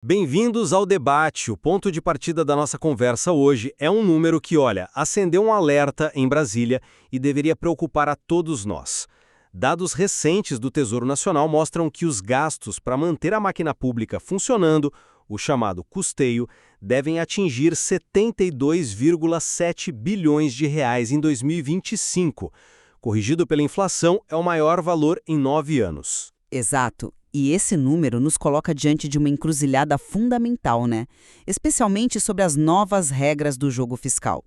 Bem-vindos ao debate. O ponto de partida da nossa conversa hoje é um número que, olha, acendeu um alerta em Brasília e deveria preocupar a todos nós. Dados recentes do Tesouro Nacional mostram que os gastos para manter a máquina pública funcionando, o chamado custeio, devem atingir 72,7 bilhões de reais em 2025. Corrigido pela inflação, é o maior valor em 9 anos. Exato. E esse número nos coloca diante de uma encruzilhada fundamental, né? Especialmente sobre as novas regras do jogo fiscal.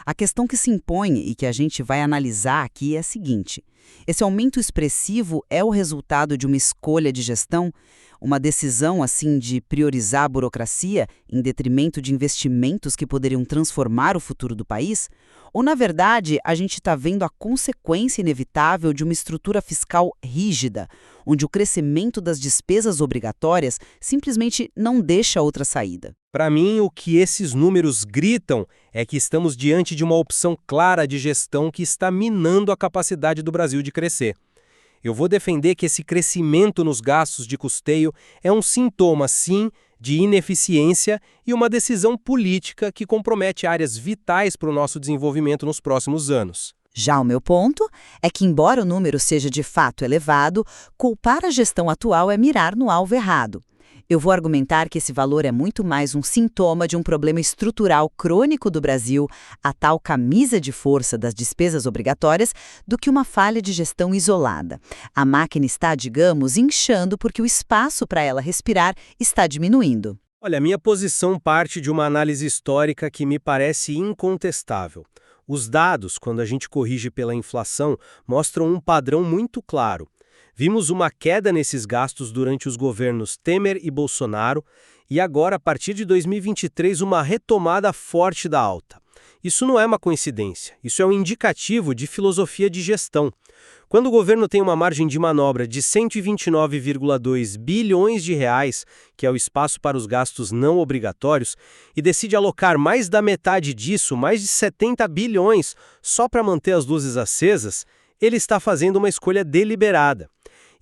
A questão que se impõe e que a gente vai analisar aqui é a seguinte: esse aumento expressivo é o resultado de uma escolha de gestão, uma decisão assim de priorizar a burocracia em detrimento de investimentos que poderiam transformar o futuro do país? Ou, na verdade, a gente está vendo a consequência inevitável de uma estrutura fiscal rígida, onde o crescimento das despesas obrigatórias simplesmente não deixa outra saída? Para mim, o que esses números gritam é que estamos diante de uma opção clara de gestão que está minando a capacidade do Brasil de crescer. Eu vou defender que esse crescimento nos gastos de custeio é um sintoma, sim, de ineficiência e uma decisão política que compromete áreas vitais para o nosso desenvolvimento nos próximos anos. Já o meu ponto é que, embora o número seja de fato elevado, culpar a gestão atual é mirar no alvo errado. Eu vou argumentar que esse valor é muito mais um sintoma de um problema estrutural crônico do Brasil, a tal camisa de força das despesas obrigatórias, do que uma falha de gestão isolada. A máquina está, digamos, inchando porque o espaço para ela respirar está diminuindo. Olha, minha posição parte de uma análise histórica que me parece incontestável. Os dados, quando a gente corrige pela inflação, mostram um padrão muito claro. Vimos uma queda nesses gastos durante os governos Temer e Bolsonaro e agora, a partir de 2023, uma retomada forte da alta. Isso não é uma coincidência, isso é um indicativo de filosofia de gestão. Quando o governo tem uma margem de manobra de 129,2 bilhões de reais, que é o espaço para os gastos não obrigatórios, e decide alocar mais da metade disso, mais de 70 bilhões, só para manter as luzes acesas, ele está fazendo uma escolha deliberada.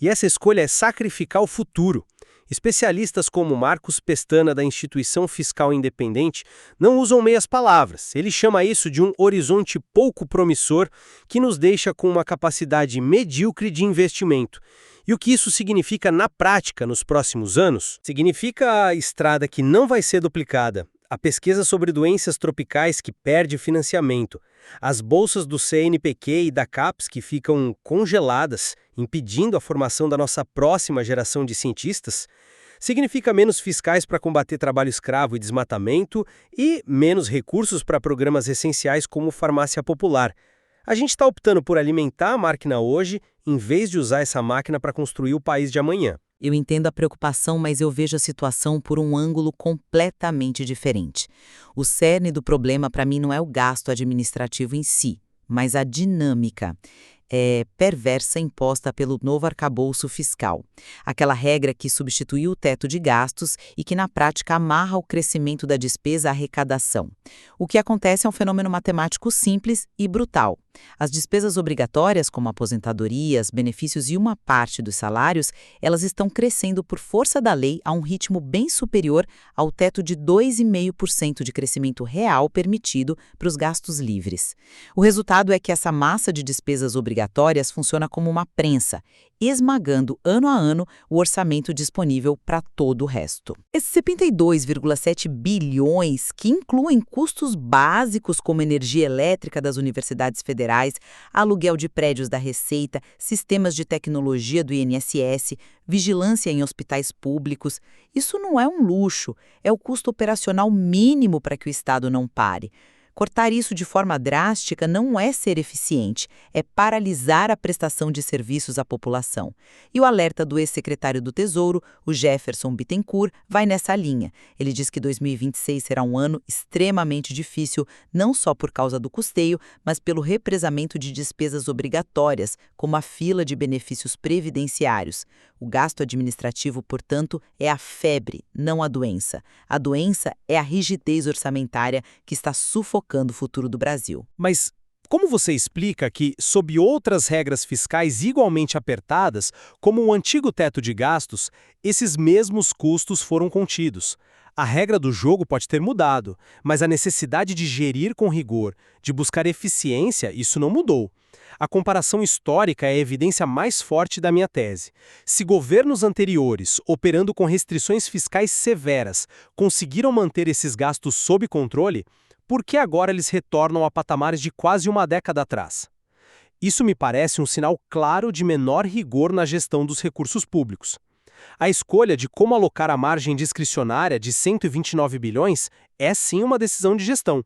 E essa escolha é sacrificar o futuro. Especialistas como Marcos Pestana, da Instituição Fiscal Independente, não usam meias palavras. Ele chama isso de um horizonte pouco promissor que nos deixa com uma capacidade medíocre de investimento. E o que isso significa na prática nos próximos anos? Significa a estrada que não vai ser duplicada, a pesquisa sobre doenças tropicais que perde financiamento, as bolsas do CNPq e da CAPES que ficam congeladas, impedindo a formação da nossa próxima geração de cientistas, significa menos fiscais para combater trabalho escravo e desmatamento e menos recursos para programas essenciais como farmácia popular. A gente está optando por alimentar a máquina hoje, em vez de usar essa máquina para construir o país de amanhã. Eu entendo a preocupação, mas eu vejo a situação por um ângulo completamente diferente. O cerne do problema, para mim, não é o gasto administrativo em si, mas a dinâmica perversa imposta pelo novo arcabouço fiscal. Aquela regra que substituiu o teto de gastos e que, na prática, amarra o crescimento da despesa à arrecadação. O que acontece é um fenômeno matemático simples e brutal. As despesas obrigatórias, como aposentadorias, benefícios e uma parte dos salários, elas estão crescendo por força da lei a um ritmo bem superior ao teto de 2,5% de crescimento real permitido para os gastos livres. O resultado é que essa massa de despesas obrigatórias funciona como uma prensa, esmagando ano a ano o orçamento disponível para todo o resto. Esses 72,7 bilhões, que incluem custos básicos como energia elétrica das universidades federais, aluguel de prédios da Receita, sistemas de tecnologia do INSS, vigilância em hospitais públicos, isso não é um luxo, é o custo operacional mínimo para que o Estado não pare. Cortar isso de forma drástica não é ser eficiente, é paralisar a prestação de serviços à população. E o alerta do ex-secretário do Tesouro, o Jefferson Bittencourt, vai nessa linha. Ele diz que 2026 será um ano extremamente difícil, não só por causa do custeio, mas pelo represamento de despesas obrigatórias, como a fila de benefícios previdenciários. O gasto administrativo, portanto, é a febre, não a doença. A doença é a rigidez orçamentária que está sufocando o futuro do Brasil. Mas como você explica que, sob outras regras fiscais igualmente apertadas, como o antigo teto de gastos, esses mesmos custos foram contidos? A regra do jogo pode ter mudado, mas a necessidade de gerir com rigor, de buscar eficiência, isso não mudou. A comparação histórica é a evidência mais forte da minha tese. Se governos anteriores, operando com restrições fiscais severas, conseguiram manter esses gastos sob controle, por que agora eles retornam a patamares de quase uma década atrás? Isso me parece um sinal claro de menor rigor na gestão dos recursos públicos. A escolha de como alocar a margem discricionária de 129 bilhões é sim uma decisão de gestão.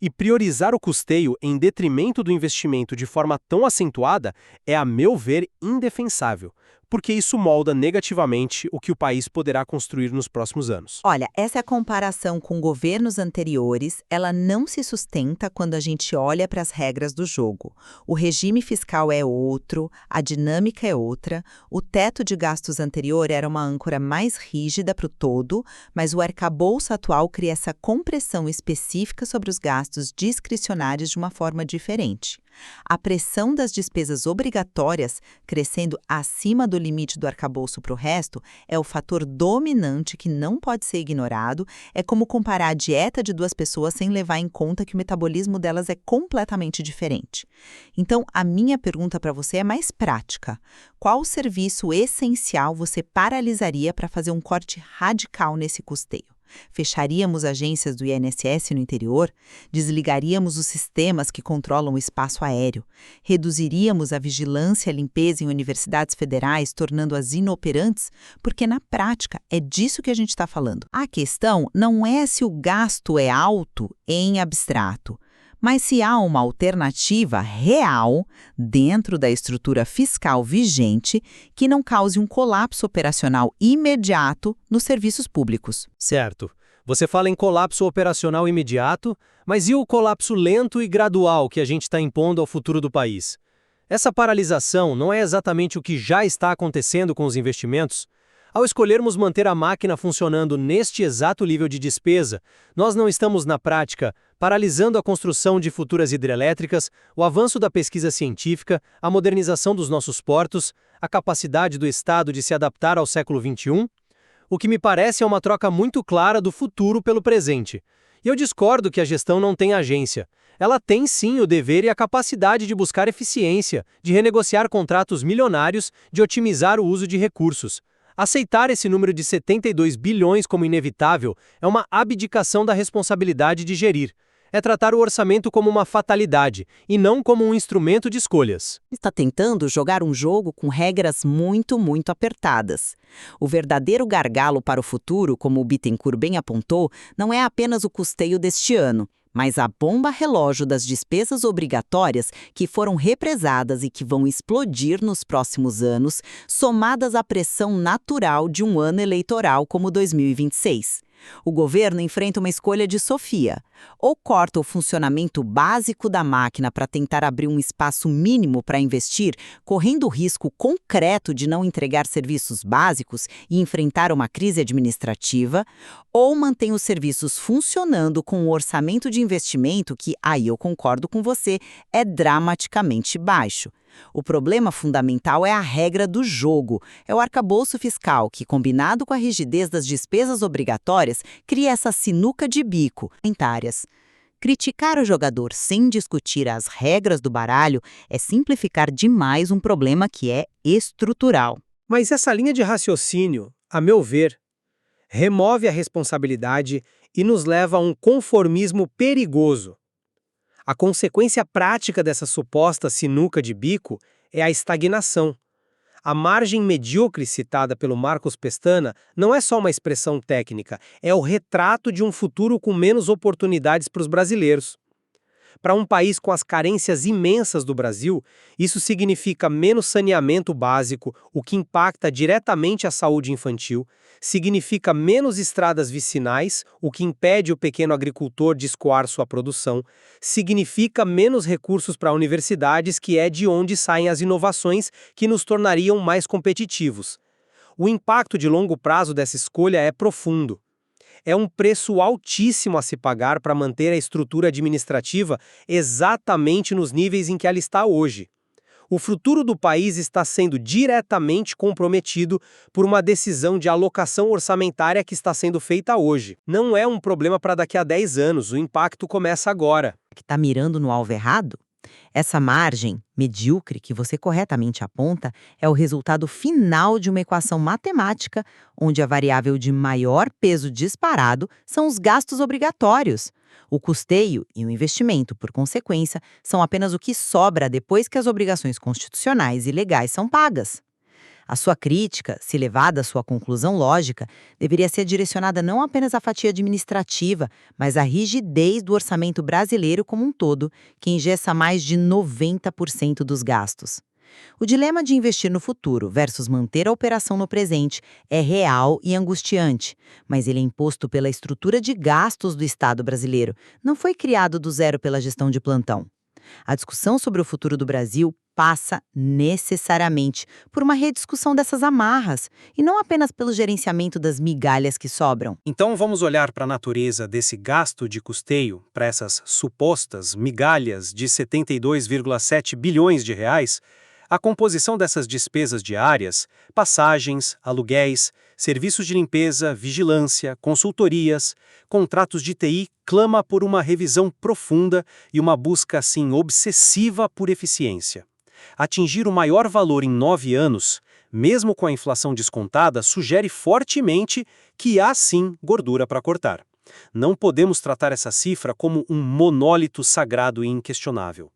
E priorizar o custeio em detrimento do investimento de forma tão acentuada é, a meu ver, indefensável, porque isso molda negativamente o que o país poderá construir nos próximos anos. Olha, essa comparação com governos anteriores, ela não se sustenta quando a gente olha para as regras do jogo. O regime fiscal é outro, a dinâmica é outra, o teto de gastos anterior era uma âncora mais rígida para o todo, mas o arcabouço atual cria essa compressão específica sobre os gastos discricionários de uma forma diferente. A pressão das despesas obrigatórias, crescendo acima do limite do arcabouço para o resto, é o fator dominante que não pode ser ignorado. É como comparar a dieta de duas pessoas sem levar em conta que o metabolismo delas é completamente diferente. Então, a minha pergunta para você é mais prática. Qual serviço essencial você paralisaria para fazer um corte radical nesse custeio? Fecharíamos agências do INSS no interior? Desligaríamos os sistemas que controlam o espaço aéreo? Reduziríamos a vigilância e a limpeza em universidades federais, tornando-as inoperantes? Porque, na prática, é disso que a gente está falando. A questão não é se o gasto é alto em abstrato, mas se há uma alternativa real dentro da estrutura fiscal vigente que não cause um colapso operacional imediato nos serviços públicos. Certo. Você fala em colapso operacional imediato, mas e o colapso lento e gradual que a gente está impondo ao futuro do país? Essa paralisação não é exatamente o que já está acontecendo com os investimentos? Ao escolhermos manter a máquina funcionando neste exato nível de despesa, nós não estamos, na prática, paralisando a construção de futuras hidrelétricas, o avanço da pesquisa científica, a modernização dos nossos portos, a capacidade do Estado de se adaptar ao século XXI? O que me parece é uma troca muito clara do futuro pelo presente. E eu discordo que a gestão não tem agência. Ela tem sim o dever e a capacidade de buscar eficiência, de renegociar contratos milionários, de otimizar o uso de recursos. Aceitar esse número de 72 bilhões como inevitável é uma abdicação da responsabilidade de gerir. É tratar o orçamento como uma fatalidade e não como um instrumento de escolhas. Está tentando jogar um jogo com regras muito apertadas. O verdadeiro gargalo para o futuro, como o Bittencourt bem apontou, não é apenas o custeio deste ano, mas a bomba relógio das despesas obrigatórias que foram represadas e que vão explodir nos próximos anos, somadas à pressão natural de um ano eleitoral como 2026. O governo enfrenta uma escolha de Sofia. Ou corta o funcionamento básico da máquina para tentar abrir um espaço mínimo para investir, correndo o risco concreto de não entregar serviços básicos e enfrentar uma crise administrativa, ou mantém os serviços funcionando com um orçamento de investimento que, aí eu concordo com você, é dramaticamente baixo. O problema fundamental é a regra do jogo. É o arcabouço fiscal que, combinado com a rigidez das despesas obrigatórias, cria essa sinuca de bico. Criticar o jogador sem discutir as regras do baralho é simplificar demais um problema que é estrutural. Mas essa linha de raciocínio, a meu ver, remove a responsabilidade e nos leva a um conformismo perigoso. A consequência prática dessa suposta sinuca de bico é a estagnação. A margem medíocre citada pelo Marcos Pestana não é só uma expressão técnica, é o retrato de um futuro com menos oportunidades para os brasileiros. Para um país com as carências imensas do Brasil, isso significa menos saneamento básico, o que impacta diretamente a saúde infantil, significa menos estradas vicinais, o que impede o pequeno agricultor de escoar sua produção, significa menos recursos para universidades, que é de onde saem as inovações que nos tornariam mais competitivos. O impacto de longo prazo dessa escolha é profundo. É um preço altíssimo a se pagar para manter a estrutura administrativa exatamente nos níveis em que ela está hoje. O futuro do país está sendo diretamente comprometido por uma decisão de alocação orçamentária que está sendo feita hoje. Não é um problema para daqui a 10 anos, o impacto começa agora. Que está mirando no alvo errado? Essa margem medíocre que você corretamente aponta é o resultado final de uma equação matemática onde a variável de maior peso disparado são os gastos obrigatórios. O custeio e o investimento, por consequência, são apenas o que sobra depois que as obrigações constitucionais e legais são pagas. A sua crítica, se levada à sua conclusão lógica, deveria ser direcionada não apenas à fatia administrativa, mas à rigidez do orçamento brasileiro como um todo, que engessa mais de 90% dos gastos. O dilema de investir no futuro versus manter a operação no presente é real e angustiante, mas ele é imposto pela estrutura de gastos do Estado brasileiro, não foi criado do zero pela gestão de plantão. A discussão sobre o futuro do Brasil passa necessariamente por uma rediscussão dessas amarras e não apenas pelo gerenciamento das migalhas que sobram. Então vamos olhar para a natureza desse gasto de custeio, para essas supostas migalhas de 72,7 bilhões de reais, a composição dessas despesas diárias, passagens, aluguéis, serviços de limpeza, vigilância, consultorias, contratos de TI clama por uma revisão profunda e uma busca, assim, obsessiva por eficiência. Atingir o maior valor em 9 anos, mesmo com a inflação descontada, sugere fortemente que há, sim, gordura para cortar. Não podemos tratar essa cifra como um monólito sagrado e inquestionável.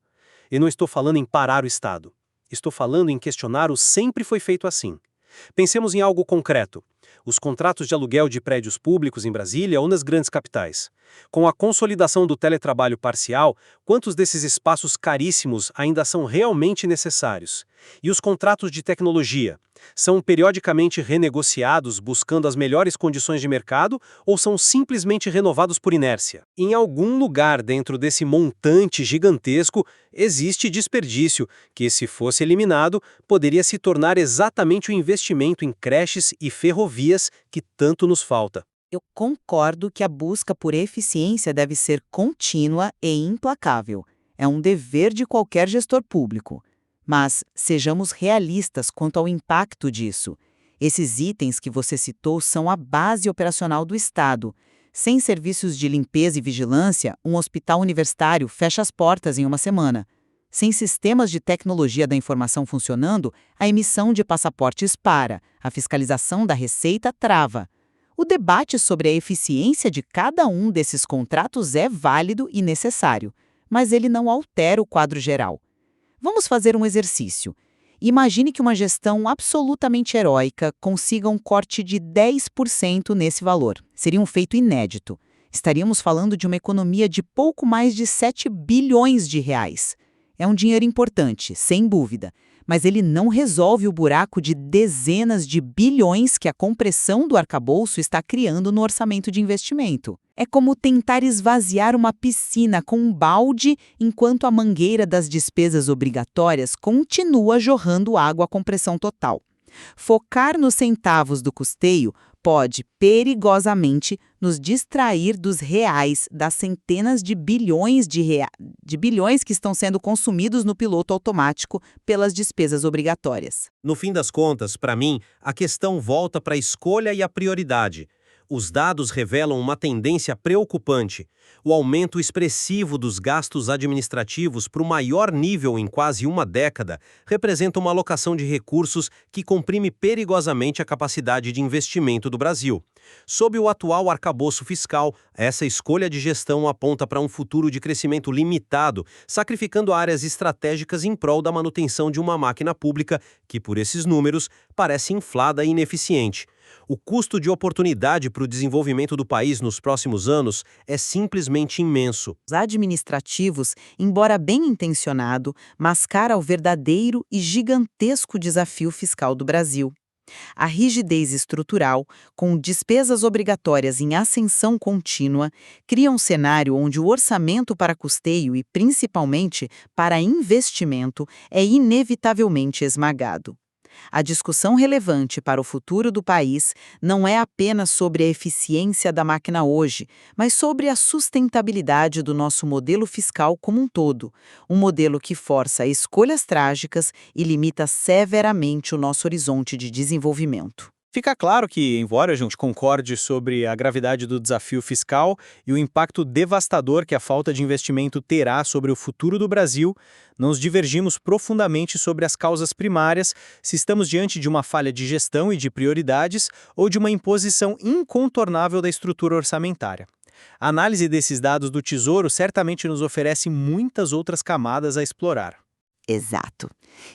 Eu não estou falando em parar o Estado. Estou falando em questionar o sempre foi feito assim. Pensemos em algo concreto. Os contratos de aluguel de prédios públicos em Brasília ou nas grandes capitais. Com a consolidação do teletrabalho parcial, quantos desses espaços caríssimos ainda são realmente necessários? E os contratos de tecnologia? São periodicamente renegociados buscando as melhores condições de mercado ou são simplesmente renovados por inércia? Em algum lugar dentro desse montante gigantesco existe desperdício que, se fosse eliminado, poderia se tornar exatamente o investimento em creches e ferrovias que tanto nos falta. Eu concordo que a busca por eficiência deve ser contínua e implacável. É um dever de qualquer gestor público. Mas sejamos realistas quanto ao impacto disso. Esses itens que você citou são a base operacional do Estado. Sem serviços de limpeza e vigilância, um hospital universitário fecha as portas em uma semana. Sem sistemas de tecnologia da informação funcionando, a emissão de passaportes para, a fiscalização da Receita trava. O debate sobre a eficiência de cada um desses contratos é válido e necessário, mas ele não altera o quadro geral. Vamos fazer um exercício. Imagine que uma gestão absolutamente heróica consiga um corte de 10% nesse valor. Seria um feito inédito. Estaríamos falando de uma economia de pouco mais de 7 bilhões de reais. É um dinheiro importante, sem dúvida, mas ele não resolve o buraco de dezenas de bilhões que a compressão do arcabouço está criando no orçamento de investimento. É como tentar esvaziar uma piscina com um balde enquanto a mangueira das despesas obrigatórias continua jorrando água com pressão total. Focar nos centavos do custeio pode, perigosamente, nos distrair dos reais, das centenas de bilhões de bilhões que estão sendo consumidos no piloto automático pelas despesas obrigatórias. No fim das contas, para mim, a questão volta para a escolha e a prioridade. Os dados revelam uma tendência preocupante. O aumento expressivo dos gastos administrativos para o maior nível em quase uma década representa uma alocação de recursos que comprime perigosamente a capacidade de investimento do Brasil. Sob o atual arcabouço fiscal, essa escolha de gestão aponta para um futuro de crescimento limitado, sacrificando áreas estratégicas em prol da manutenção de uma máquina pública que, por esses números, parece inflada e ineficiente. O custo de oportunidade para o desenvolvimento do país nos próximos anos é simplesmente imenso. Os administrativos, embora bem intencionado, mascara o verdadeiro e gigantesco desafio fiscal do Brasil. A rigidez estrutural, com despesas obrigatórias em ascensão contínua, cria um cenário onde o orçamento para custeio e, principalmente, para investimento, é inevitavelmente esmagado. A discussão relevante para o futuro do país não é apenas sobre a eficiência da máquina hoje, mas sobre a sustentabilidade do nosso modelo fiscal como um todo, um modelo que força escolhas trágicas e limita severamente o nosso horizonte de desenvolvimento. Fica claro que, embora a gente concorde sobre a gravidade do desafio fiscal e o impacto devastador que a falta de investimento terá sobre o futuro do Brasil, nos divergimos profundamente sobre as causas primárias, se estamos diante de uma falha de gestão e de prioridades ou de uma imposição incontornável da estrutura orçamentária. A análise desses dados do Tesouro certamente nos oferece muitas outras camadas a explorar. Exato.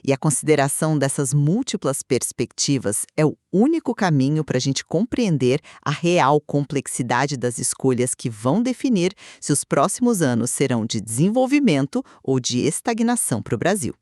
E a consideração dessas múltiplas perspectivas é o único caminho para a gente compreender a real complexidade das escolhas que vão definir se os próximos anos serão de desenvolvimento ou de estagnação para o Brasil.